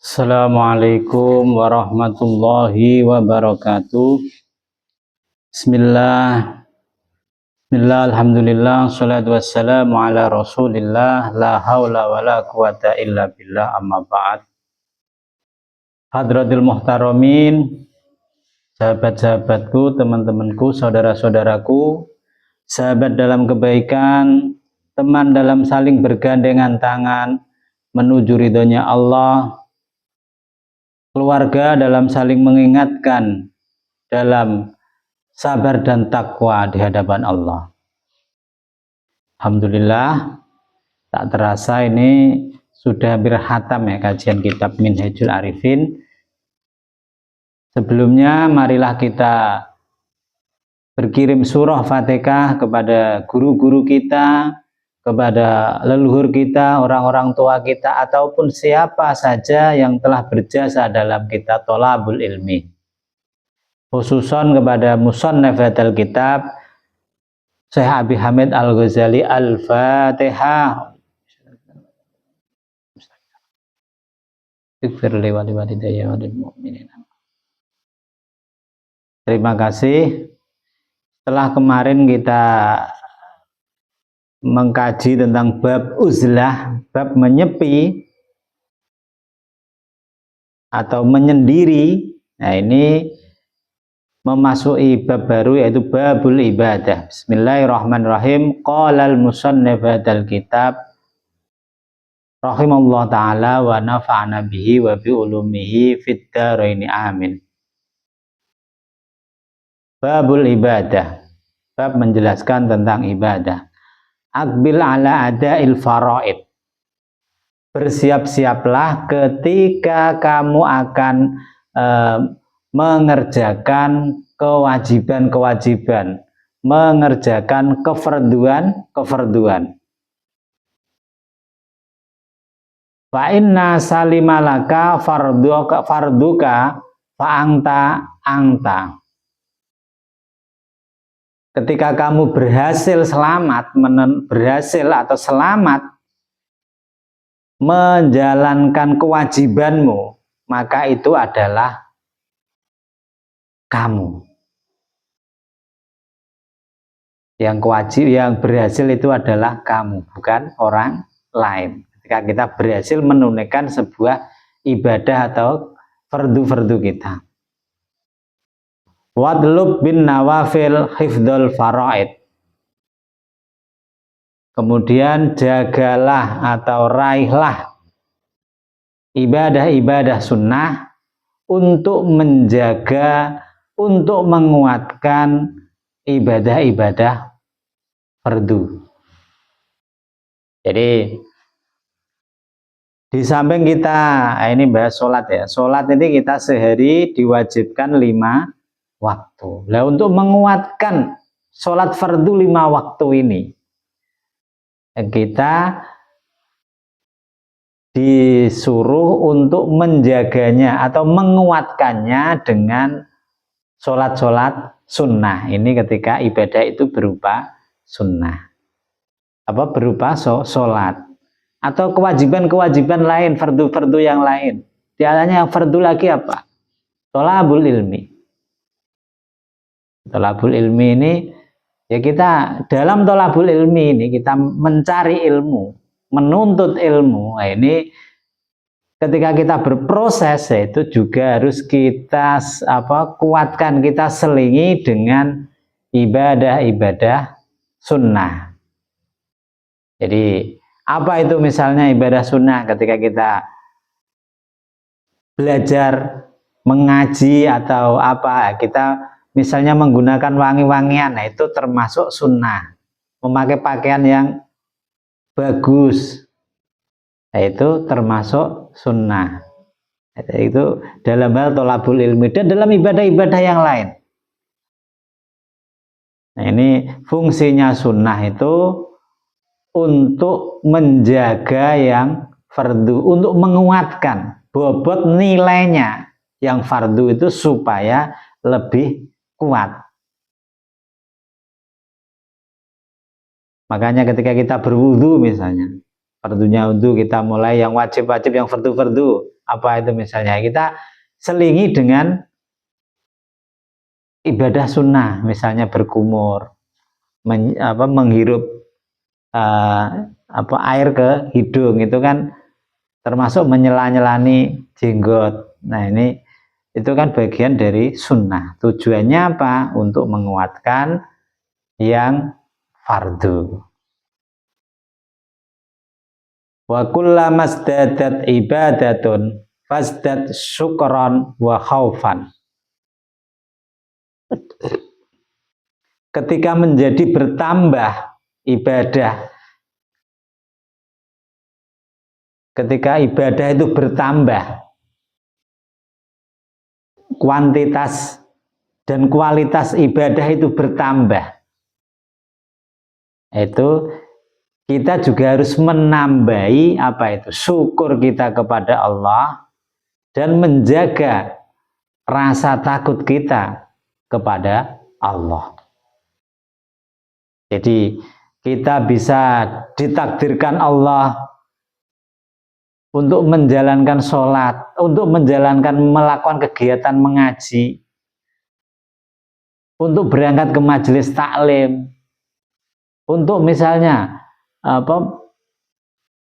Assalamualaikum warahmatullahi wabarakatuh. Bismillah, alhamdulillah, salatu wassalamu ala rasulillah, la hawla wa la quwata illa billah, amma ba'd. Hadratil muhtaramin, sahabat-sahabatku, teman-temanku, saudara-saudaraku, sahabat dalam kebaikan, teman dalam saling bergandengan tangan menuju ridhonya Allah, keluarga dalam saling mengingatkan dalam sabar dan takwa di hadapan Allah. Alhamdulillah, tak terasa ini sudah hampir khatam ya kajian kitab Minhajul Arifin. Sebelumnya marilah kita berkirim surah Fatihah kepada guru-guru kita, kepada leluhur kita, orang-orang tua kita, ataupun siapa saja yang telah berjasa dalam kita tholabul ilmi. Khususan kepada musannaf hadzal kitab Syekh Abi Hamid Al-Ghazali. Al-Fatihah. Terima kasih. Setelah kemarin kita mengkaji tentang bab uzlah, bab menyepi atau menyendiri. Nah, ini memasuki bab baru yaitu babul ibadah. Bismillahirrahmanirrahim. Qala al-musannif hadzal kitab rahimallahu taala wa nafa'ana bihi wa bi ulumihi fid dharain amin. Babul ibadah. Bab menjelaskan tentang ibadah. Aqbil ala ada'il faraid. Bersiap-siaplah ketika kamu akan mengerjakan kewajiban-kewajiban, mengerjakan kefarduan. Fa inna salimalaka farduka fa anta. Ketika kamu berhasil selamat menjalankan kewajibanmu, maka itu adalah kamu. Yang berhasil itu adalah kamu, bukan orang lain. Ketika kita berhasil menunaikan sebuah ibadah atau fardu-fardu kita. Wadlub bin nawafil hifdzul faraid. Kemudian jagalah atau raihlah ibadah-ibadah sunnah untuk menjaga, untuk menguatkan ibadah-ibadah fardu. Jadi di samping kita, ini bahas sholat ya. Sholat ini kita sehari diwajibkan 5 waktu. Nah, untuk menguatkan sholat fardu 5 waktu ini, kita disuruh untuk menjaganya atau menguatkannya dengan sholat-sholat sunnah. Ini ketika ibadah itu berupa sunnah. Berupa sholat. Atau kewajiban-kewajiban lain, fardu-fardu yang lain. Di antaranya yang fardu lagi apa? Tholabul ilmi. Tholabul ilmi ini, ya kita dalam tholabul ilmi ini kita mencari ilmu, menuntut ilmu. Nah, ini ketika kita berproses itu juga harus kita kuatkan, kita selingi dengan ibadah-ibadah sunnah. Jadi apa itu misalnya ibadah sunnah? Ketika kita belajar mengaji atau apa, kita misalnya menggunakan wangi-wangian, nah itu termasuk sunnah. Memakai pakaian yang bagus, nah itu termasuk sunnah. Itu dalam hal tholabul ilmi dan dalam ibadah-ibadah yang lain. Nah, ini fungsinya sunnah itu untuk menjaga yang fardu, untuk menguatkan bobot nilainya yang fardu itu supaya lebih kuat. Makanya ketika kita berwudu misalnya, Fardunya wudhu kita mulai yang wajib-wajib, yang fardu-fardu. Apa itu misalnya? Kita selingi dengan ibadah sunnah, misalnya berkumur, menghirup air ke hidung, itu kan termasuk menyela-nyelani jenggot. Nah ini itu kan bagian dari sunnah. Tujuannya apa? Untuk menguatkan yang fardu. Wa kullama mazdadat ibadatun fazdad syukran wa khaufan. Ketika menjadi bertambah ibadah, ketika ibadah itu bertambah, kuantitas dan kualitas ibadah itu bertambah, itu kita juga harus menambahi syukur kita kepada Allah dan menjaga rasa takut kita kepada Allah. Jadi kita bisa ditakdirkan Allah untuk menjalankan sholat, untuk melakukan kegiatan mengaji, untuk berangkat ke majelis taklim, untuk misalnya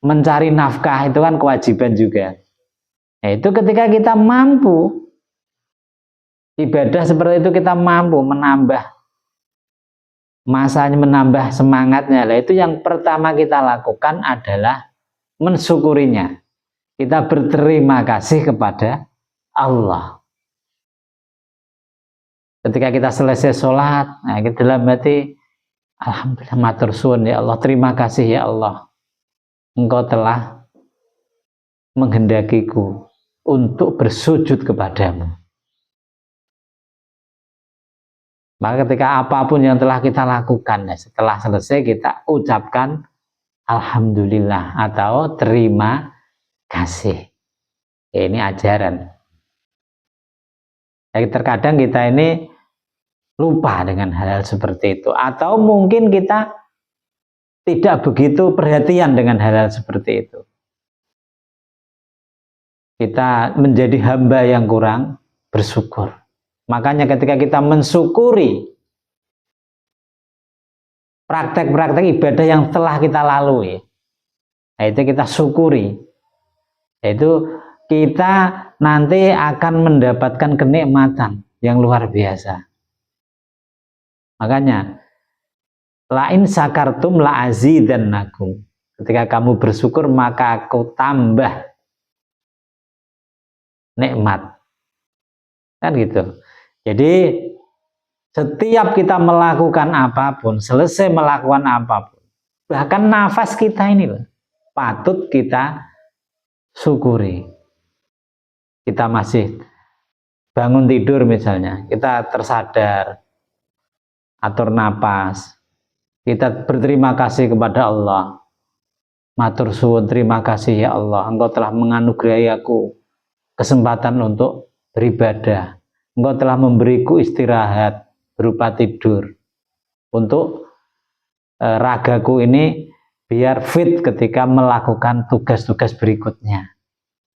mencari nafkah, itu kan kewajiban juga. Nah, itu ketika kita mampu ibadah seperti itu, kita mampu menambah masanya, menambah semangatnya. Nah, itu yang pertama kita lakukan adalah mensyukurinya. Kita berterima kasih kepada Allah. Ketika kita selesai sholat, nah kita dalam hati, alhamdulillah matur suwun ya Allah, terima kasih ya Allah, Engkau telah menghendakiku untuk bersujud kepadamu. Maka ketika apapun yang telah kita lakukan, setelah selesai kita ucapkan alhamdulillah atau terima kasih. Ini ajaran. Jadi terkadang kita ini lupa dengan hal-hal seperti itu, atau mungkin kita tidak begitu perhatian dengan hal-hal seperti itu. Kita menjadi hamba yang kurang bersyukur. Makanya ketika kita mensyukuri praktek-praktek ibadah yang telah kita lalui, itu kita syukuri, itu kita nanti akan mendapatkan kenikmatan yang luar biasa. Makanya lain sakartum la azidannakum. Ketika kamu bersyukur maka aku tambah nikmat. Kan gitu. Jadi setiap kita melakukan apapun, selesai melakukan apapun, bahkan nafas kita ini patut kita syukuri. Kita masih bangun tidur misalnya, kita tersadar, atur napas, kita berterima kasih kepada Allah. Matur suwun, terima kasih ya Allah, Engkau telah menganugerahi aku kesempatan untuk beribadah. Engkau telah memberiku istirahat berupa tidur untuk ragaku ini biar fit ketika melakukan tugas-tugas berikutnya.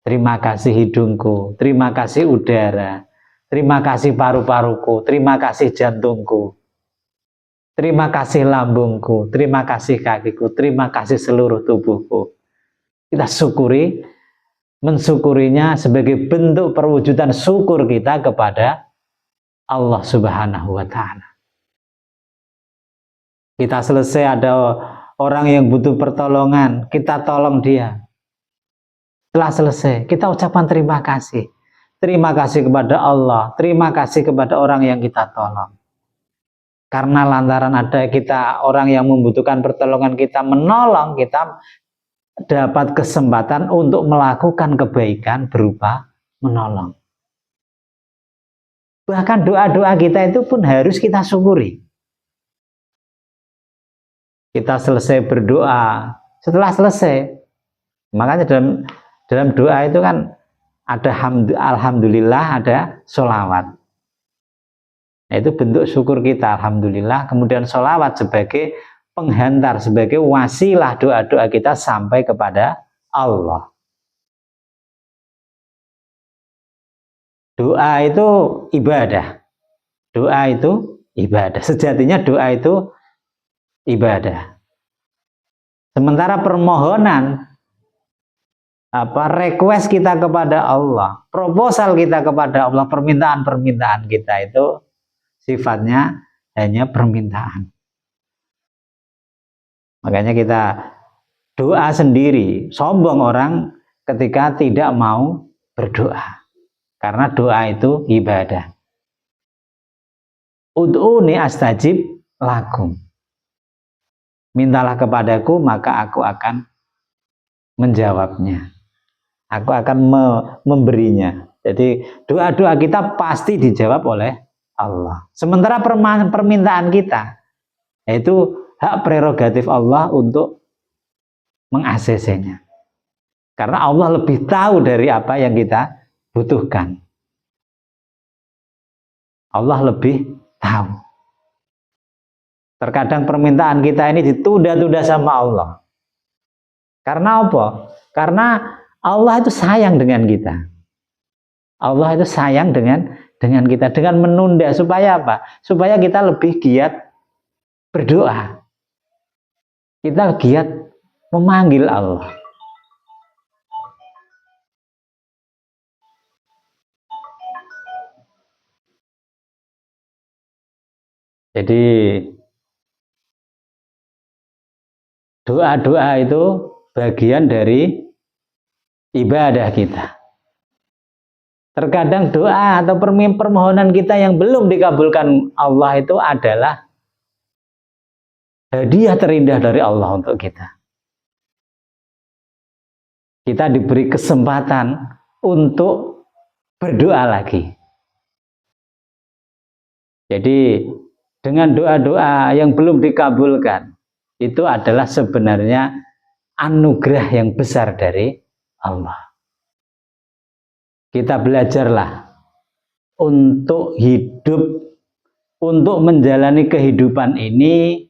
Terima kasih hidungku, terima kasih udara, terima kasih paru-paruku, terima kasih jantungku, terima kasih lambungku, terima kasih kakiku, terima kasih seluruh tubuhku. Kita syukuri, mensyukurinya sebagai bentuk perwujudan syukur kita kepada Allah Subhanahu wa Ta'ala. Kita selesai, ada orang yang butuh pertolongan, kita tolong dia. Setelah selesai, kita ucapkan terima kasih. Terima kasih kepada Allah, terima kasih kepada orang yang kita tolong. Karena lantaran ada kita, orang yang membutuhkan pertolongan, kita menolong, kita dapat kesempatan untuk melakukan kebaikan berupa menolong. Bahkan doa-doa kita itu pun harus kita syukuri. Kita selesai berdoa, setelah selesai, makanya dalam doa itu kan ada alhamdulillah, ada sholawat. Nah, itu bentuk syukur kita, alhamdulillah, kemudian sholawat sebagai penghantar, sebagai wasilah doa-doa kita sampai kepada Allah. Doa itu ibadah. Doa itu ibadah. Sejatinya doa itu ibadah. Sementara permohonan, request kita kepada Allah, proposal kita kepada Allah, permintaan-permintaan kita itu sifatnya hanya permintaan. Makanya kita doa sendiri, sombong orang ketika tidak mau berdoa. Karena doa itu ibadah. Ud'uni astajib lakum. Mintalah kepadaku, maka aku akan menjawabnya. Aku akan memberinya. Jadi doa-doa kita pasti dijawab oleh Allah. Sementara permintaan kita, yaitu hak prerogatif Allah untuk meng-ACC-nya. Karena Allah lebih tahu dari apa yang kita butuhkan. Allah lebih tahu. Terkadang permintaan kita ini ditunda-tunda sama Allah. Karena apa? Karena Allah itu sayang dengan kita. Allah itu sayang dengan kita, dengan menunda, supaya apa? Supaya kita lebih giat berdoa. Kita giat memanggil Allah. Jadi doa-doa itu bagian dari ibadah kita. Terkadang doa atau permohonan kita yang belum dikabulkan Allah itu adalah hadiah terindah dari Allah untuk kita. Kita diberi kesempatan untuk berdoa lagi. Jadi dengan doa-doa yang belum dikabulkan, itu adalah sebenarnya anugerah yang besar dari Allah. Kita belajarlah untuk hidup, untuk menjalani kehidupan ini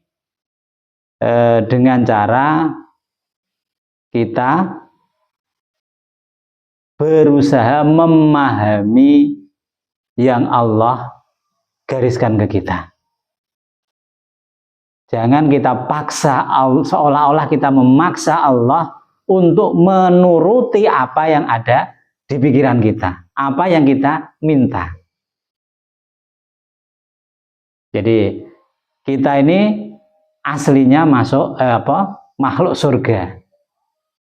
dengan cara kita berusaha memahami yang Allah gariskan ke kita. Jangan kita paksa, seolah-olah kita memaksa Allah untuk menuruti apa yang ada di pikiran kita, apa yang kita minta. Jadi kita ini aslinya makhluk surga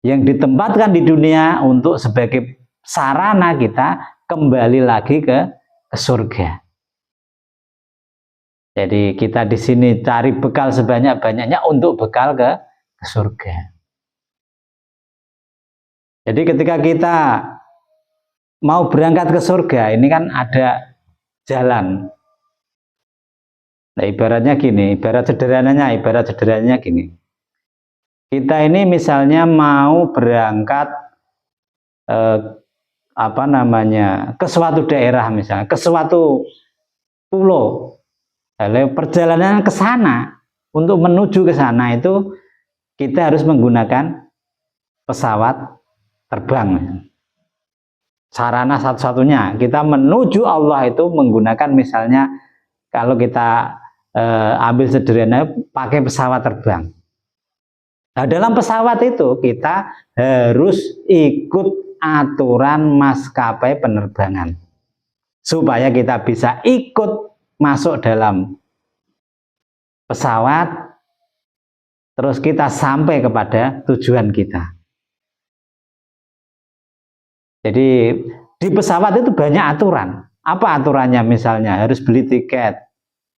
yang ditempatkan di dunia untuk sebagai sarana kita kembali lagi ke surga. Jadi kita di sini cari bekal sebanyak-banyaknya untuk bekal ke surga. Jadi ketika kita mau berangkat ke surga, ini kan ada jalan. Nah, ibarat sederhananya gini. Kita ini misalnya mau berangkat ke suatu daerah, misalnya ke suatu pulau. Perjalanan ke sana, untuk menuju ke sana itu kita harus menggunakan pesawat terbang. Sarana satu-satunya kita menuju Allah itu menggunakan, misalnya kalau kita ambil sederhana, pakai pesawat terbang. Nah, dalam pesawat itu kita harus ikut aturan maskapai penerbangan supaya kita bisa ikut masuk dalam pesawat, terus kita sampai kepada tujuan kita. Jadi di pesawat itu banyak aturan. Apa aturannya? Misalnya harus beli tiket.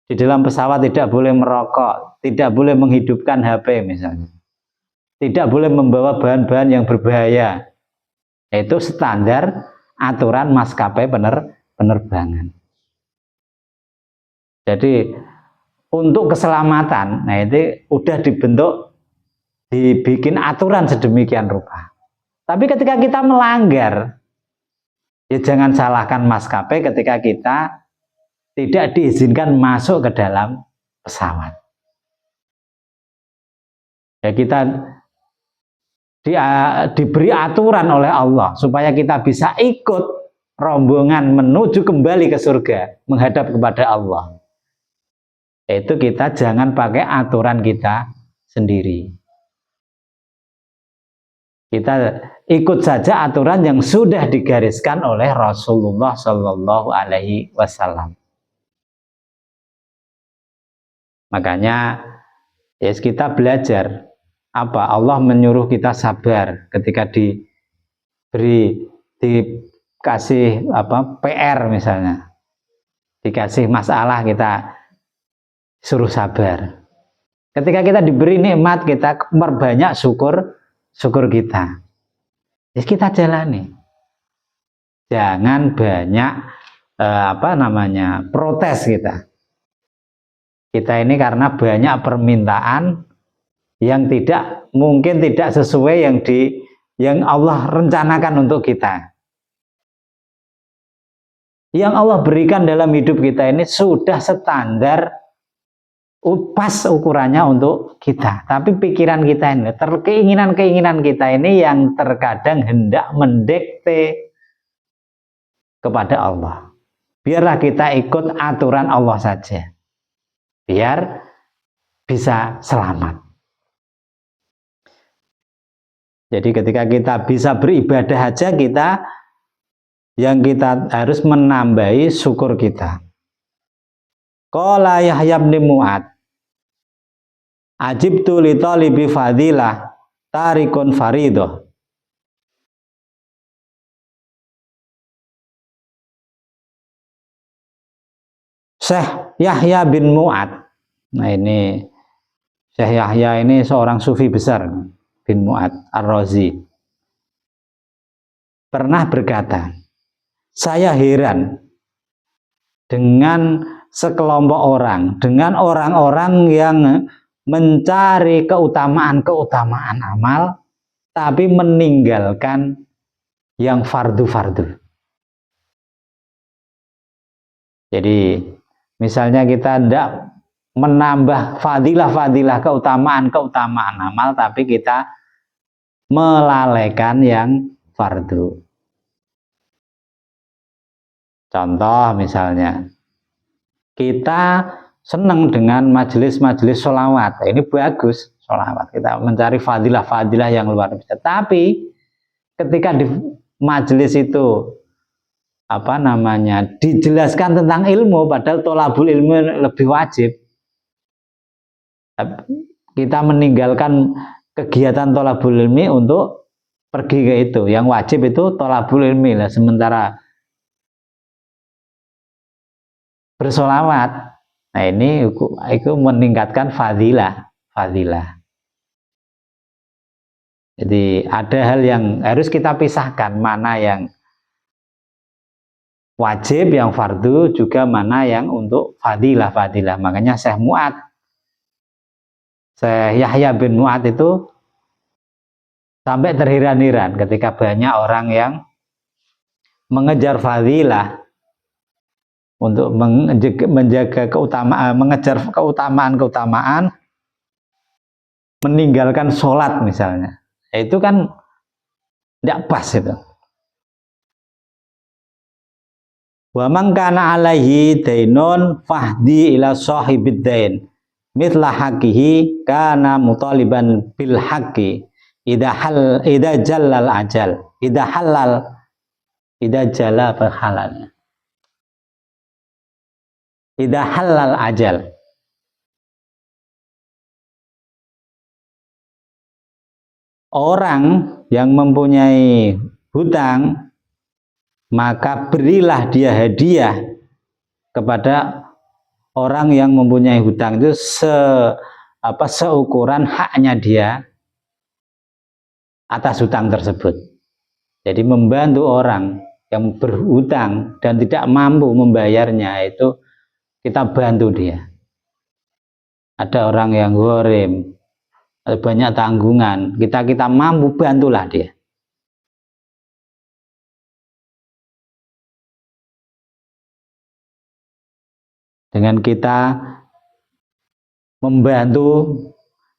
Di dalam pesawat tidak boleh merokok, tidak boleh menghidupkan HP misalnya. Tidak boleh membawa bahan-bahan yang berbahaya. Itu standar aturan maskapai penerbangan. Jadi untuk keselamatan, nah itu udah dibikin aturan sedemikian rupa. Tapi ketika kita melanggar, ya jangan salahkan maskapai ketika kita tidak diizinkan masuk ke dalam pesawat. Ya kita diberi aturan oleh Allah supaya kita bisa ikut rombongan menuju kembali ke surga, menghadap kepada Allah. Itu kita jangan pakai aturan kita sendiri. Kita ikut saja aturan yang sudah digariskan oleh Rasulullah Shallallahu Alaihi Wasallam. Makanya ya kita belajar apa Allah menyuruh kita sabar ketika dikasih PR misalnya, dikasih masalah kita suruh sabar. Ketika kita diberi nikmat kita memperbanyak syukur kita. Jadi kita jalani. Jangan banyak protes kita. Kita ini karena banyak permintaan yang mungkin tidak sesuai yang Allah rencanakan untuk kita. Yang Allah berikan dalam hidup kita ini sudah standar pas ukurannya untuk kita. Tapi pikiran kita ini, keinginan kita ini yang terkadang hendak mendikte kepada Allah. Biarlah kita ikut aturan Allah saja. Biar bisa selamat. Jadi ketika kita bisa beribadah aja yang kita harus menambahi syukur kita. Qala Yahya bin Mu'ad ajibtu li talibi fadilah tarikun faridoh. Syekh Yahya bin Mu'ad. Nah ini Syekh Yahya ini seorang sufi besar bin Mu'ad Ar-Razi. Pernah berkata, saya heran dengan sekelompok orang, dengan orang-orang yang mencari keutamaan amal, tapi meninggalkan yang fardu-fardu. Jadi misalnya kita tidak menambah fadilah-fadilah keutamaan amal, tapi kita melalaikan yang fardu. Contoh misalnya, kita senang dengan majelis-majelis sholawat. Ini bagus sholawat. Kita mencari fadilah-fadilah yang luar biasa. Tapi ketika di majelis itu dijelaskan tentang ilmu, padahal tholabul ilmu lebih wajib. Kita meninggalkan kegiatan tholabul ilmi untuk pergi ke itu. Yang wajib itu tholabul ilmi lah. Sementara bersolawat, nah ini itu meningkatkan fadilah. Jadi ada hal yang harus kita pisahkan, mana yang wajib, yang fardu, juga mana yang untuk fadilah. Makanya Syekh Yahya bin Mu'ad itu sampai terheran-heran ketika banyak orang yang mengejar fadilah untuk menjaga keutamaan, mengejar keutamaan, meninggalkan sholat misalnya. Itu kan tidak pas itu. Wa man kana alaihi dainun fahdi ila sahibid dain mithla haqqihi kana mutaliban bil haqqi idza jallal ajal idza jalla halal idza halal ajal. Orang yang mempunyai hutang, maka berilah dia hadiah kepada orang yang mempunyai hutang itu seukuran haknya dia atas hutang tersebut. Jadi membantu orang yang berhutang dan tidak mampu membayarnya, itu kita bantu dia. Ada orang yang gharim, banyak tanggungan, kita mampu, bantulah dia. Dengan kita membantu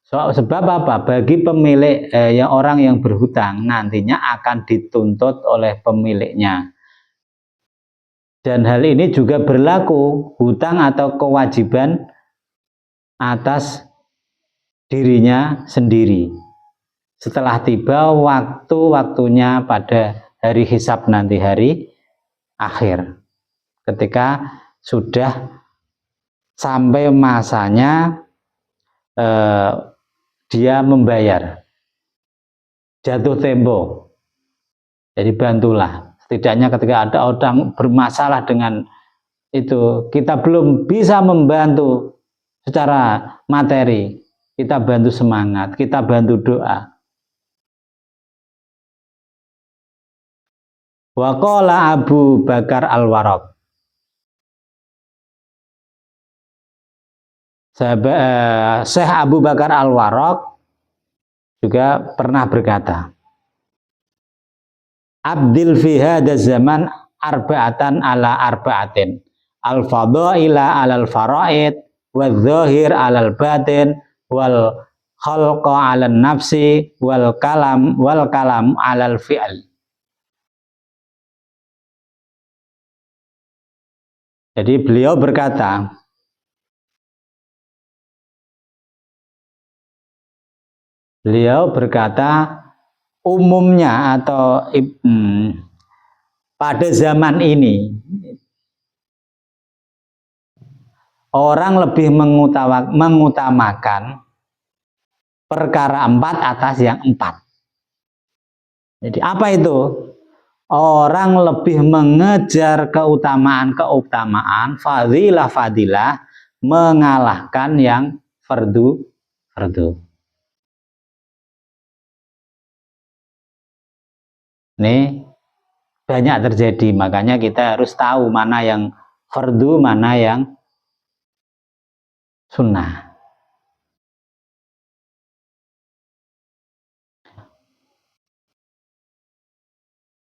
Sebab apa? Bagi pemilik yang orang yang berhutang nantinya akan dituntut oleh pemiliknya. Dan hal ini juga berlaku hutang atau kewajiban atas dirinya sendiri. Setelah tiba waktu-waktunya pada hari hisab nanti, hari akhir. Ketika sudah sampai masanya dia membayar, jatuh tempo. Jadi bantulah. Setidaknya ketika ada orang bermasalah dengan itu, kita belum bisa membantu secara materi, kita bantu semangat, kita bantu doa. Wa qala Abu Bakar Al-Warraq, Syekh Abu Bakar Al-Warraq juga pernah berkata, Abdil fi hadza zaman arba'atan ala arba'atin, al-fadaila alal faraid, wal zahir alal batin, wal khalqa alal nafsi, wal kalam alal fi'al. Jadi beliau berkata, umumnya atau pada zaman ini orang lebih mengutamakan perkara 4 atas yang 4. Jadi apa itu? Orang lebih mengejar keutamaan fadilah mengalahkan yang fardu. Ini banyak terjadi, makanya kita harus tahu mana yang fardu, mana yang sunnah.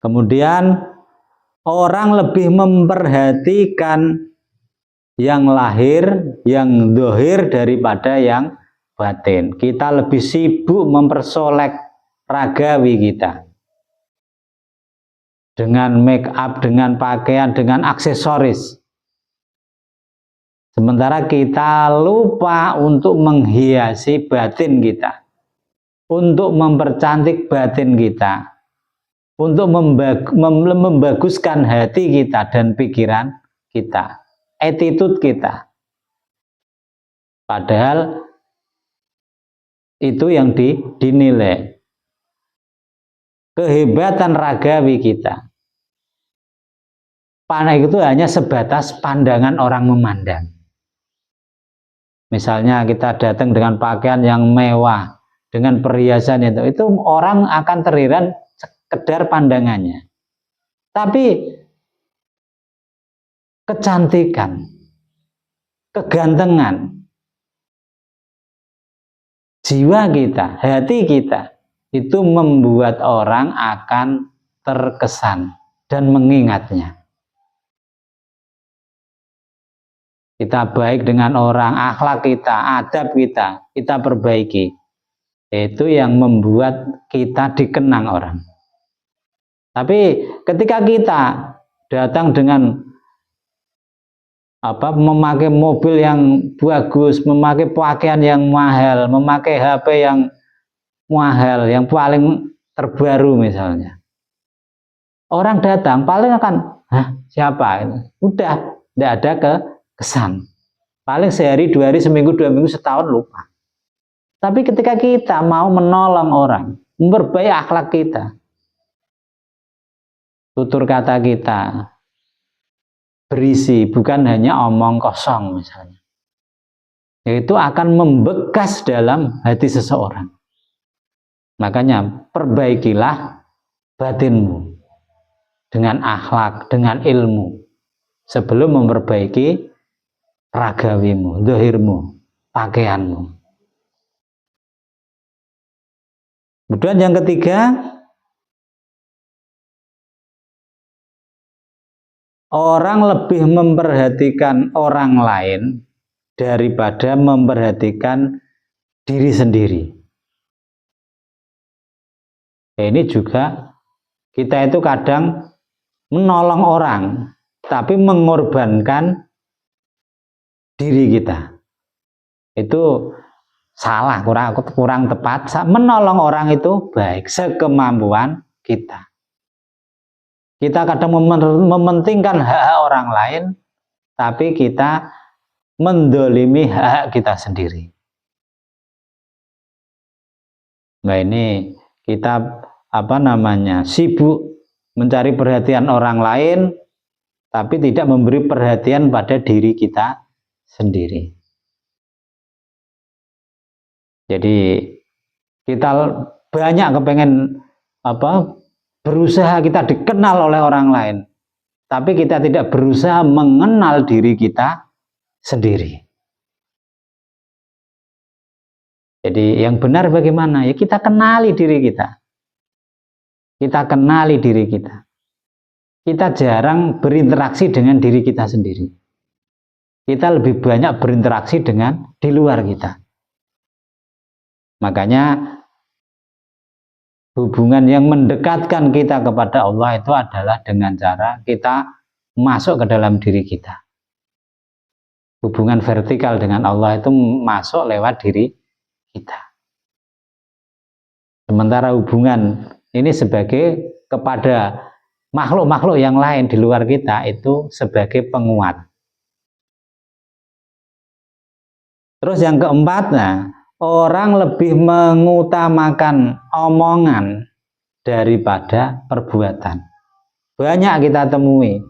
Kemudian orang lebih memperhatikan yang lahir, yang dohir daripada yang batin. Kita lebih sibuk mempersolek ragawi kita dengan make up, dengan pakaian, dengan aksesoris. Sementara kita lupa untuk menghiasi batin kita, untuk mempercantik batin kita, untuk membaguskan hati kita dan pikiran kita, attitude kita. Padahal itu yang dinilai. Kehebatan ragawi kita. Panah itu hanya sebatas pandangan orang memandang. Misalnya kita datang dengan pakaian yang mewah, dengan perhiasan itu orang akan terheran sekedar pandangannya. Tapi kecantikan, kegantengan, jiwa kita, hati kita, itu membuat orang akan terkesan dan mengingatnya. Kita baik dengan orang, akhlak kita, adab kita perbaiki. Itu yang membuat kita dikenang orang. Tapi ketika kita datang dengan memakai mobil yang bagus, memakai pakaian yang mahal, memakai HP yang mahal, yang paling terbaru misalnya, orang datang paling akan, siapa itu? Udah, tidak ada kesan. Paling sehari, 2 hari, seminggu, 2 minggu, setahun lupa. Tapi ketika kita mau menolong orang, memperbaiki akhlak kita, tutur kata kita berisi, bukan hanya omong kosong misalnya, itu akan membekas dalam hati seseorang. Makanya perbaikilah batinmu dengan akhlak, dengan ilmu, sebelum memperbaiki ragawimu, dohirmu, pakaianmu. Kemudian yang ketiga, orang lebih memperhatikan orang lain daripada memperhatikan diri sendiri. Ini juga kita itu kadang menolong orang tapi mengorbankan diri kita. Itu salah, kurang tepat. Menolong orang itu baik sekemampuan kita. Kita kadang mementingkan hak orang lain, tapi kita mendolimi hak kita sendiri. Nah ini kita sibuk mencari perhatian orang lain, tapi tidak memberi perhatian pada diri kita sendiri. Jadi kita banyak kepengen berusaha kita dikenal oleh orang lain, tapi kita tidak berusaha mengenal diri kita sendiri. Jadi yang benar bagaimana? Ya kita kenali diri kita. Kita kenali diri kita. Kita jarang berinteraksi dengan diri kita sendiri. Kita lebih banyak berinteraksi dengan di luar kita. Makanya hubungan yang mendekatkan kita kepada Allah itu adalah dengan cara kita masuk ke dalam diri kita. Hubungan vertikal dengan Allah itu masuk lewat diri kita. Sementara hubungan ini sebagai kepada makhluk-makhluk yang lain di luar kita itu sebagai penguat. Terus yang keempat, orang lebih mengutamakan omongan daripada perbuatan. Banyak kita temui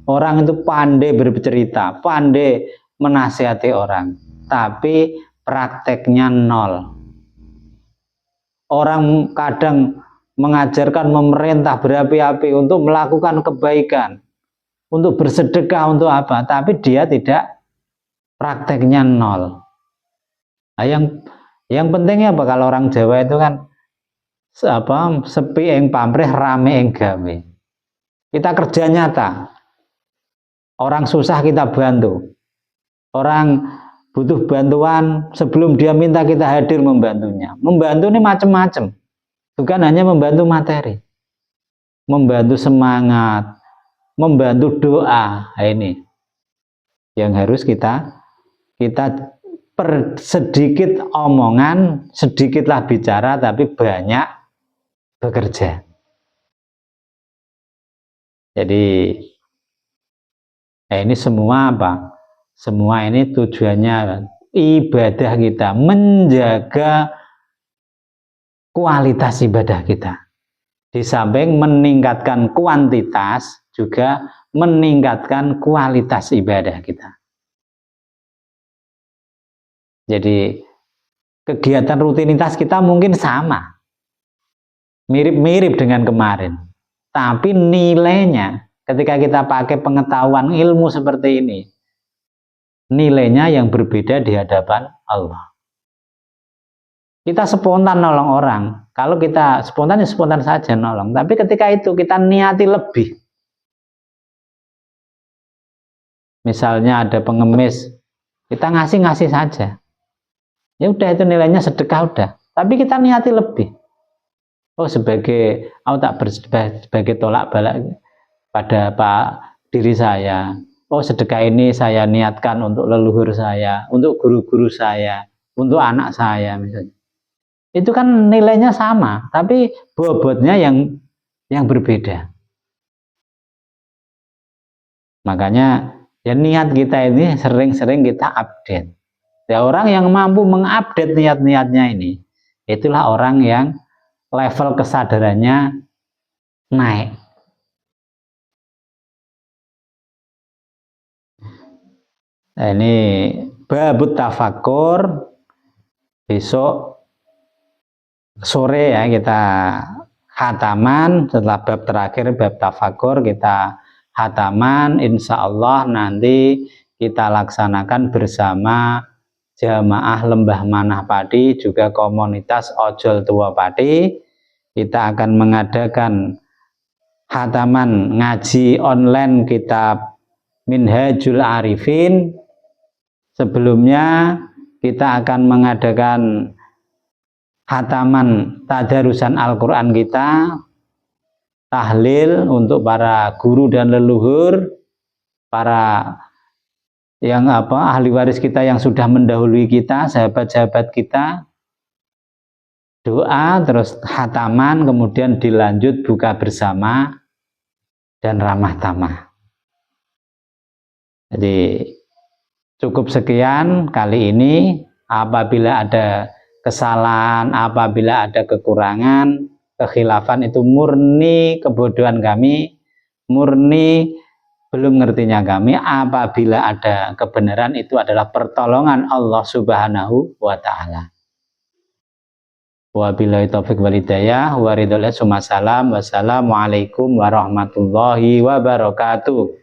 orang itu pandai bercerita, pandai menasihati orang, tapi prakteknya nol. Orang kadang mengajarkan memerintah berapi-api untuk melakukan kebaikan, untuk bersedekah, untuk apa, tapi dia tidak, prakteknya nol. Nah, yang pentingnya apa, kalau orang Jawa itu kan sepi ing pamrih, rame ing gawe. Kita kerja nyata. Orang susah kita bantu. Orang butuh bantuan, sebelum dia minta kita hadir membantunya. Membantu ini macam-macam. Bukan hanya membantu materi. Membantu semangat, membantu doa. Nah, ini yang harus kita sedikit omongan, sedikitlah bicara, tapi banyak bekerja. Jadi ini semua apa? Semua ini tujuannya ibadah kita, menjaga kualitas ibadah kita. Di samping meningkatkan kuantitas, juga meningkatkan kualitas ibadah kita. Jadi kegiatan rutinitas kita mungkin sama, mirip-mirip dengan kemarin, tapi nilainya ketika kita pakai pengetahuan ilmu seperti ini, nilainya yang berbeda di hadapan Allah. Kita spontan nolong orang, kalau kita spontan ya spontan saja nolong, tapi ketika itu kita niati lebih. Misalnya ada pengemis, kita ngasih saja. Ya udah, itu nilainya sedekah udah. Tapi kita niati lebih. Oh, sebagai tolak balik pada diri saya. Oh, sedekah ini saya niatkan untuk leluhur saya, untuk guru-guru saya, untuk anak saya misalnya. Itu kan nilainya sama, tapi bobotnya yang berbeda. Makanya ya niat kita ini sering-sering kita update. Ya, orang yang mampu mengupdate niat-niatnya ini, itulah orang yang level kesadarannya naik. Nah, ini babut tafakur, besok sore ya kita khataman. Setelah bab terakhir, bab tafakur, kita khataman. Insya Allah nanti kita laksanakan bersama jamaah Lembah Manah Padi, juga komunitas Ojol Tua Padi. Kita akan mengadakan khataman ngaji online kitab Minhajul Arifin. Sebelumnya kita akan mengadakan hataman tadarusan Al-Quran kita, tahlil untuk para guru dan leluhur, para yang ahli waris kita yang sudah mendahului kita, sahabat-sahabat kita, doa, terus hataman, kemudian dilanjut buka bersama dan ramah tamah. Jadi cukup sekian kali ini. Apabila ada kesalahan, apabila ada kekurangan, kekhilafan, itu murni kebodohan kami, murni belum ngertinya kami. Apabila ada kebenaran, itu adalah pertolongan Allah Subhanahu wa Ta'ala. Wabillahi taufiq wal hidayah, wassalamualaikum warahmatullahi wabarakatuh.